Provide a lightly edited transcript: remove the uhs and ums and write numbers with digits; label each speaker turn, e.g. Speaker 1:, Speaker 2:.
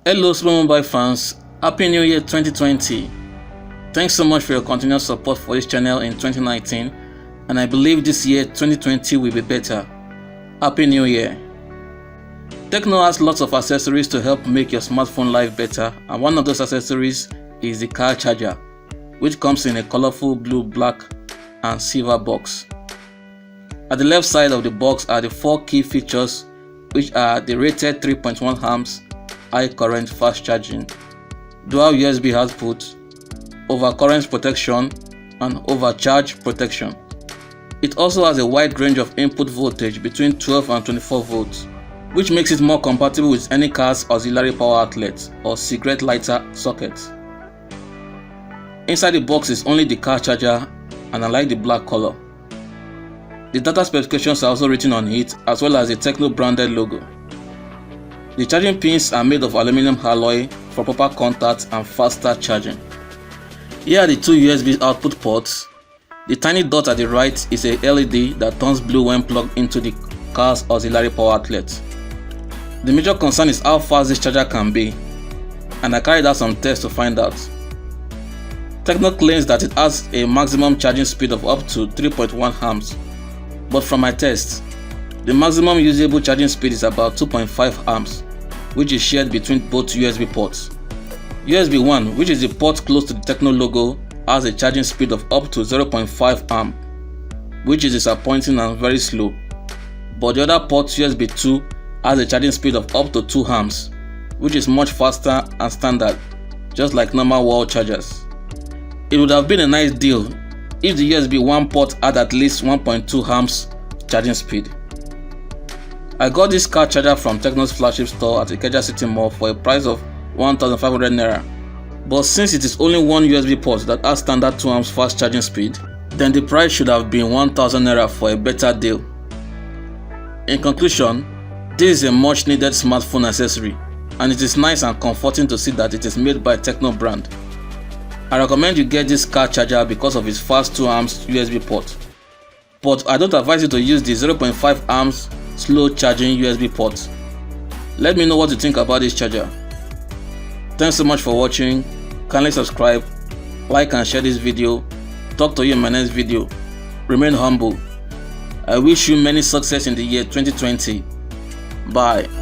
Speaker 1: Hello small mobile fans, Happy New Year 2020. Thanks so much for your continuous support for this channel in 2019, and I believe this year 2020 will be better. Happy New Year. TECNO has lots of accessories to help make your smartphone life better, and one of those accessories is the car charger, which comes in a colorful blue, black and silver box. At the left side of the box are the 4 key features, which are the rated 3.1 amps high current fast charging, dual USB output, overcurrent protection and overcharge protection. It also has a wide range of input voltage between 12 and 24 volts, which makes it more compatible with any car's auxiliary power outlet or cigarette lighter socket. Inside the box is only the car charger, and I like the black color. The data specifications are also written on it, as well as the TECNO branded logo. The charging pins are made of aluminum alloy for proper contact and faster charging. Here are the 2 USB output ports. The tiny dot at the right is a LED that turns blue when plugged into the car's auxiliary power outlet. The major concern is how fast this charger can be, and I carried out some tests to find out. TECNO claims that it has a maximum charging speed of up to 3.1 amps, but from my tests, the maximum usable charging speed is about 2.5 amps, which is shared between both USB ports. USB 1, which is the port close to the TECNO logo, has a charging speed of up to 0.5 amp, which is disappointing and very slow. But the other port, USB 2, has a charging speed of up to 2 amps, which is much faster and standard, just like normal wall chargers. It would have been a nice deal if the USB 1 port had at least 1.2 amps charging speed. I got this car charger from TECNO's flagship store at Ikeja City Mall for a price of 1,500 naira. But since it is only one USB port that has standard 2 amps fast charging speed, then the price should have been 1,000 naira for a better deal. In conclusion, this is a much needed smartphone accessory, and it is nice and comforting to see that it is made by TECNO brand. I recommend you get this car charger because of its fast 2 amps USB port, but I don't advise you to use the 0.5 amps slow charging USB port. Let me know what you think about this charger. Thanks so much for watching. Kindly subscribe, like and share this video. Talk to you in my next video. Remain humble. I wish you many success in the year 2020. Bye.